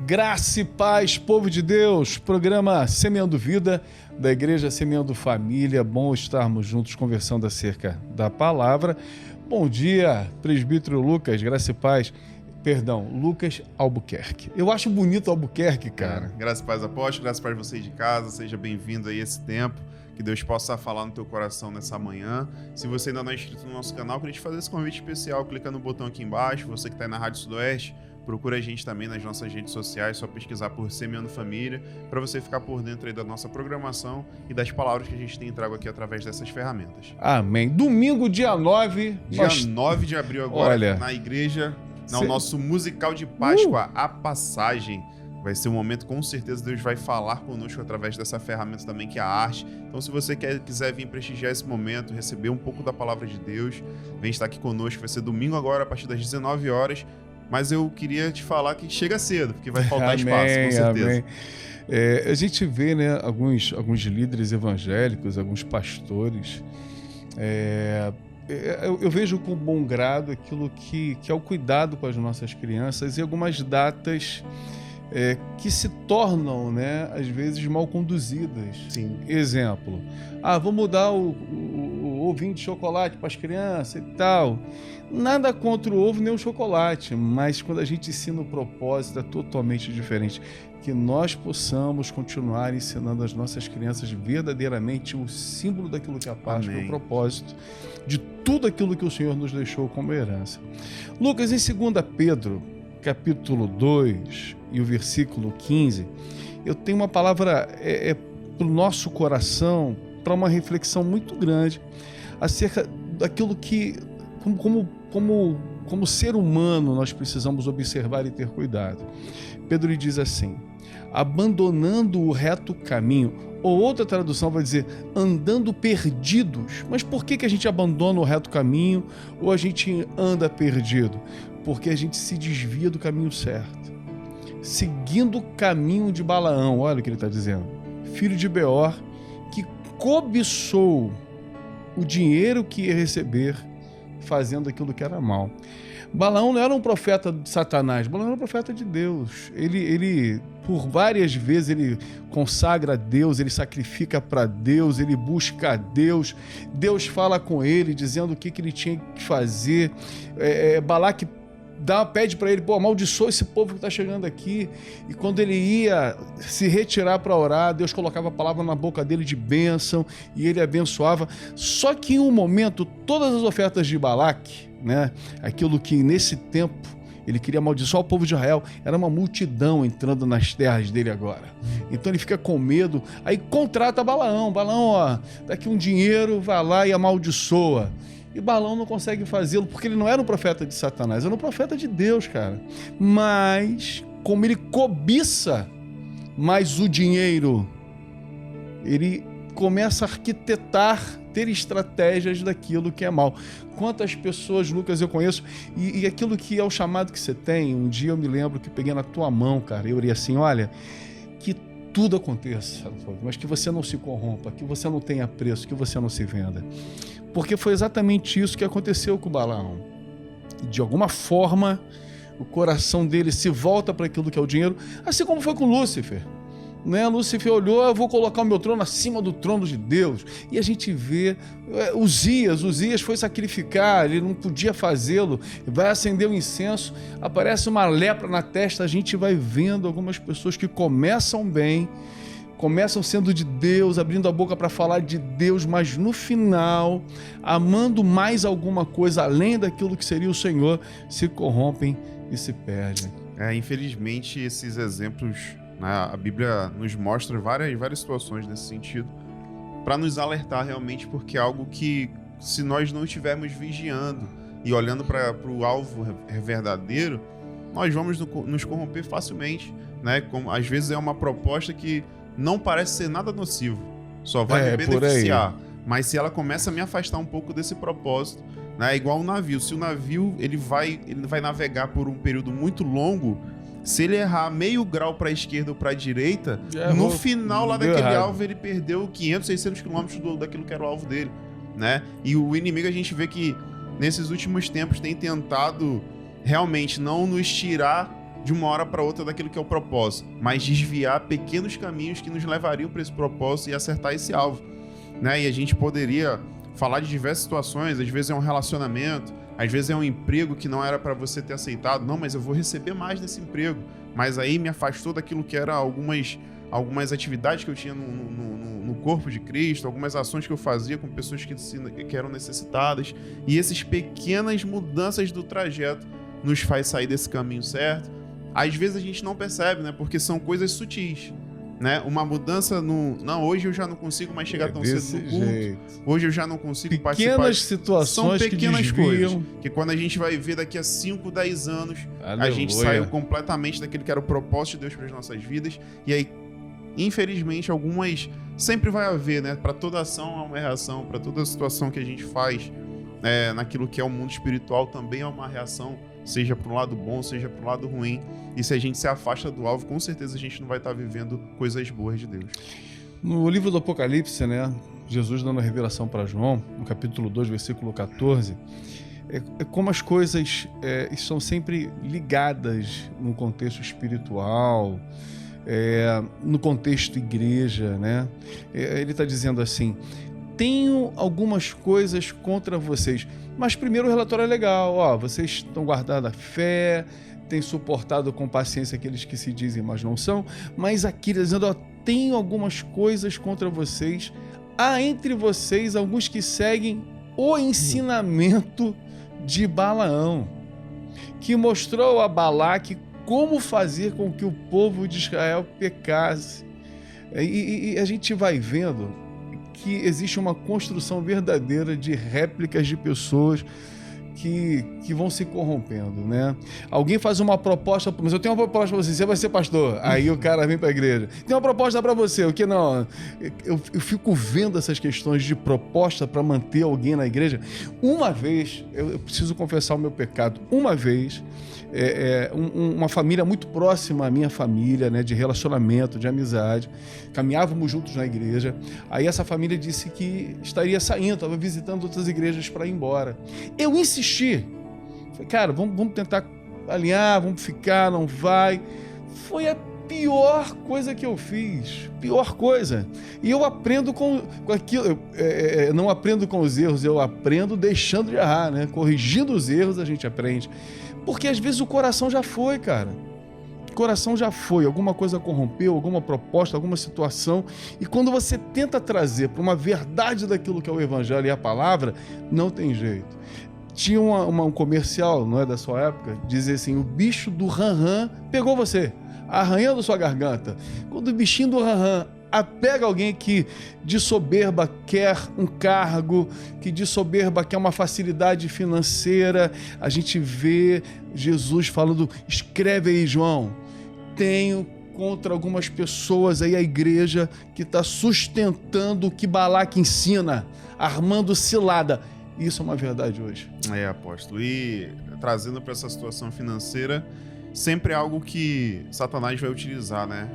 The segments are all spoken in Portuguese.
Graça e paz, povo de Deus, programa Semeando Vida, da Igreja Semeando Família. Bom estarmos juntos conversando acerca da palavra. Bom dia, presbítero Lucas, graça e paz. Perdão, Lucas Albuquerque. Eu acho bonito Albuquerque, cara. Graça e paz, apóstolo, graça e paz você de casa, seja bem-vindo aí a esse tempo. Que Deus possa falar no teu coração nessa manhã. Se você ainda não é inscrito no nosso canal, queria te fazer esse convite especial, clica no botão aqui embaixo. Você que está aí na Rádio Sudoeste, procura a gente também nas nossas redes sociais, só pesquisar por Semeando Família, para você ficar por dentro aí da nossa programação e das palavras que a gente tem trago aqui através dessas ferramentas. Amém. Domingo, dia 9. Dia 9 de abril agora, na igreja, no nosso musical de Páscoa, A Passagem. Vai ser um momento, com certeza, Deus vai falar conosco através dessa ferramenta também, que é a arte. Então, se você quiser vir prestigiar esse momento, receber um pouco da palavra de Deus, vem estar aqui conosco. Vai ser domingo agora, a partir das 19 horas. Mas eu queria te falar que chega cedo, porque vai faltar espaço, com certeza. Amém. A gente vê, né, alguns líderes evangélicos, alguns pastores. Eu vejo com bom grado aquilo que é o cuidado com as nossas crianças e algumas datas que se tornam, né, às vezes mal conduzidas. Sim. Exemplo, vamos dar o ovinho de chocolate para as crianças e tal. Nada contra o ovo nem o chocolate, mas quando a gente ensina o propósito é totalmente diferente. Que nós possamos continuar ensinando às nossas crianças verdadeiramente o símbolo daquilo que é a Páscoa, o propósito de tudo aquilo que o Senhor nos deixou como herança. Lucas, em 2 Pedro, capítulo 2 e o versículo 15, eu tenho uma palavra para o nosso coração, para uma reflexão muito grande acerca daquilo que, como ser humano, nós precisamos observar e ter cuidado. Pedro lhe diz assim: abandonando o reto caminho, ou outra tradução vai dizer, andando perdidos. Mas por que a gente abandona o reto caminho ou a gente anda perdido? Porque a gente se desvia do caminho certo, seguindo o caminho de Balaão. Olha o que ele está dizendo: filho de Beor, que cobiçou o dinheiro que ia receber fazendo aquilo que era mal. Balaão não era um profeta de Satanás, Balaão era um profeta de Deus. Ele por várias vezes, ele consagra a Deus, ele sacrifica para Deus, ele busca a Deus. Deus fala com ele, dizendo o que ele tinha que fazer. Balaque pede para ele, amaldiçoa esse povo que está chegando aqui. E quando ele ia se retirar para orar, Deus colocava a palavra na boca dele de bênção e ele abençoava. Só que em um momento, todas as ofertas de Balaque, né, aquilo que nesse tempo ele queria amaldiçoar o povo de Israel, era uma multidão entrando nas terras dele agora. Então ele fica com medo, aí contrata Balaão. Balaão, daqui um dinheiro, vai lá e amaldiçoa. E Balaão não consegue fazê-lo, porque ele não era um profeta de Satanás, era um profeta de Deus, cara. Mas, como ele cobiça mais o dinheiro, ele começa a arquitetar, ter estratégias daquilo que é mal. Quantas pessoas, Lucas, eu conheço, e aquilo que é o chamado que você tem, um dia eu me lembro que peguei na tua mão, cara, eu orei assim: olha, que tudo aconteça, mas que você não se corrompa, que você não tenha preço, que você não se venda. Porque foi exatamente isso que aconteceu com o Balaão. De alguma forma, o coração dele se volta para aquilo que é o dinheiro, assim como foi com Lúcifer. Né? Lúcifer olhou: eu vou colocar o meu trono acima do trono de Deus. E a gente vê Uzias foi sacrificar, ele não podia fazê-lo, vai acender o incenso, aparece uma lepra na testa. A gente vai vendo algumas pessoas que começam bem, começam sendo de Deus, abrindo a boca para falar de Deus, mas no final, amando mais alguma coisa além daquilo que seria o Senhor, se corrompem e se perdem. Infelizmente, esses exemplos, né, a Bíblia nos mostra várias situações nesse sentido, para nos alertar realmente, porque é algo que, se nós não estivermos vigiando e olhando para o alvo verdadeiro, nós vamos nos corromper facilmente, né? Como, às vezes é uma proposta que não parece ser nada nocivo, só vai me beneficiar, mas se ela começa a me afastar um pouco desse propósito, né, é igual um navio. Se o navio ele vai navegar por um período muito longo, se ele errar meio grau para a esquerda ou para a direita, no final lá daquele alvo ele perdeu 500, 600 quilômetros daquilo que era o alvo dele, né? E o inimigo, a gente vê que nesses últimos tempos tem tentado realmente não nos tirar de uma hora para outra daquilo que é o propósito, mas desviar pequenos caminhos que nos levariam para esse propósito e acertar esse alvo, né? E a gente poderia falar de diversas situações, às vezes é um relacionamento, às vezes é um emprego que não era para você ter aceitado, não, mas eu vou receber mais nesse emprego, mas aí me afastou daquilo que era algumas atividades que eu tinha no corpo de Cristo, algumas ações que eu fazia com pessoas que eram necessitadas, e essas pequenas mudanças do trajeto nos faz sair desse caminho certo. Às vezes a gente não percebe, né? Porque são coisas sutis, né? Uma mudança não, hoje eu já não consigo mais chegar tão cedo no culto. Hoje eu já não consigo participar. Pequenas situações, são pequenas que coisas que quando a gente vai ver daqui a 5, 10 anos, a gente saiu completamente daquele que era o propósito de Deus para as nossas vidas. E aí, infelizmente, algumas sempre vai haver, né? Para toda ação há uma reação, para toda situação que a gente faz naquilo que é o mundo espiritual também há uma reação, seja para o lado bom, seja para o lado ruim. E se a gente se afasta do alvo, com certeza a gente não vai estar vivendo coisas boas de Deus. No livro do Apocalipse, né, Jesus dando a revelação para João, no capítulo 2, versículo 14, é como as coisas estão sempre ligadas no contexto espiritual, no contexto igreja, né? Ele está dizendo assim: tenho algumas coisas contra vocês, mas primeiro o relatório é legal, vocês estão guardando a fé, têm suportado com paciência aqueles que se dizem, mas não são, mas aqui dizendo, tenho algumas coisas contra vocês, há entre vocês alguns que seguem o ensinamento de Balaão, que mostrou a Balaque como fazer com que o povo de Israel pecasse. E a gente vai vendo que existe uma construção verdadeira de réplicas de pessoas que vão se corrompendo, né? Alguém faz uma proposta, mas eu tenho uma proposta para você, você vai ser pastor. Aí o cara vem para a igreja. Tem uma proposta para você, o que não? Eu fico vendo essas questões de proposta para manter alguém na igreja. Uma vez, eu preciso confessar o meu pecado, uma vez, uma família muito próxima à minha família, né, de relacionamento, de amizade, caminhávamos juntos na igreja. Aí essa família disse que estaria saindo, estava visitando outras igrejas para ir embora. Eu insisti, falei, cara, vamos tentar alinhar, vamos ficar, não vai. Foi a pior coisa que eu fiz, pior coisa. E eu aprendo com aquilo, não aprendo com os erros, eu aprendo deixando de errar, né? Corrigindo os erros a gente aprende. Porque às vezes o coração já foi, cara. O coração já foi, alguma coisa corrompeu, alguma proposta, alguma situação. E quando você tenta trazer para uma verdade daquilo que é o evangelho e a palavra, não tem jeito. Tinha um comercial, não é da sua época, dizia assim, o bicho do ran-ran pegou você, arranhando sua garganta. Quando o bichinho do ran-ran apega alguém que de soberba quer um cargo, que de soberba quer uma facilidade financeira, a gente vê Jesus falando, escreve aí, João, tenho contra algumas pessoas aí a igreja que está sustentando o que Balaque ensina, armando cilada. Isso é uma verdade hoje. Apóstolo. E trazendo para essa situação financeira, sempre é algo que Satanás vai utilizar, né?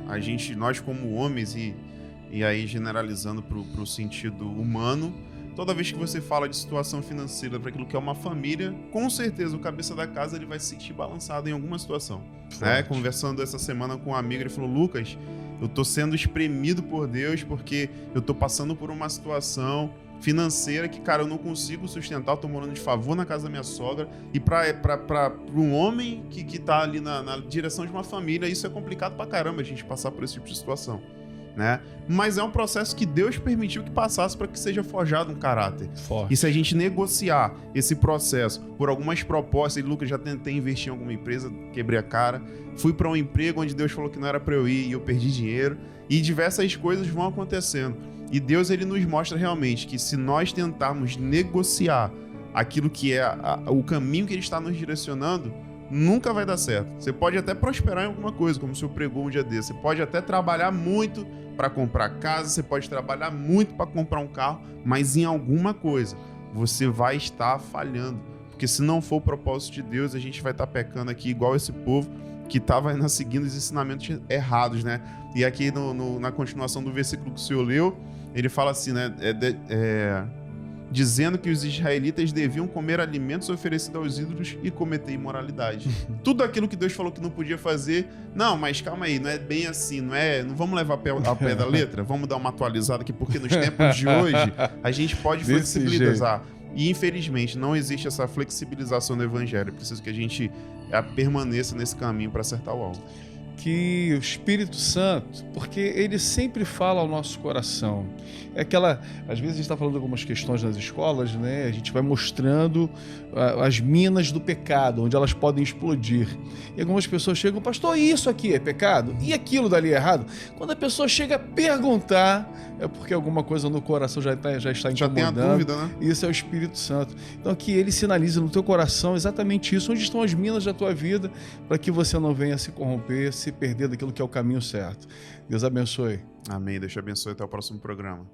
Nós como homens, e aí generalizando para o sentido humano, toda vez que você fala de situação financeira para aquilo que é uma família, com certeza o cabeça da casa ele vai se sentir balançado em alguma situação. Né? Conversando essa semana com um amigo, ele falou, Lucas, eu tô sendo espremido por Deus porque eu tô passando por uma situação financeira que, cara, eu não consigo sustentar, eu tô morando de favor na casa da minha sogra, e para um homem que tá ali na direção de uma família, isso é complicado pra caramba a gente passar por esse tipo de situação, né? Mas é um processo que Deus permitiu que passasse para que seja forjado um caráter. Forte. E se a gente negociar esse processo por algumas propostas, e Lucas, já tentei investir em alguma empresa, quebrei a cara, fui para um emprego onde Deus falou que não era para eu ir e eu perdi dinheiro, e diversas coisas vão acontecendo. E Deus, ele nos mostra realmente que se nós tentarmos negociar aquilo que é o caminho que ele está nos direcionando, nunca vai dar certo. Você pode até prosperar em alguma coisa, como o senhor pregou um dia desse. Você pode até trabalhar muito para comprar casa, você pode trabalhar muito para comprar um carro, mas em alguma coisa você vai estar falhando. Porque se não for o propósito de Deus, a gente vai estar pecando aqui igual esse povo que estava seguindo os ensinamentos errados, né? E aqui na continuação do versículo que o senhor leu, ele fala assim, né? dizendo que os israelitas deviam comer alimentos oferecidos aos ídolos e cometer imoralidade. Tudo aquilo que Deus falou que não podia fazer, não, mas calma aí, não é bem assim, não vamos levar ao pé da letra, vamos dar uma atualizada aqui, porque nos tempos de hoje a gente pode flexibilizar. E infelizmente não existe essa flexibilização do evangelho. É preciso que a gente permaneça nesse caminho para acertar o alvo. Que o Espírito Santo, porque ele sempre fala ao nosso coração. É aquela, às vezes a gente está falando de algumas questões nas escolas, né? A gente vai mostrando as minas do pecado, onde elas podem explodir. E algumas pessoas chegam, pastor, isso aqui é pecado? E aquilo dali é errado? Quando a pessoa chega a perguntar, é porque alguma coisa no coração já está incomodando. Já tem a dúvida, né? Isso é o Espírito Santo. Então que ele sinaliza no teu coração exatamente isso, onde estão as minas da tua vida, para que você não venha se corromper, se perder daquilo que é o caminho certo. Deus abençoe. Amém. Deus te abençoe. Até o próximo programa.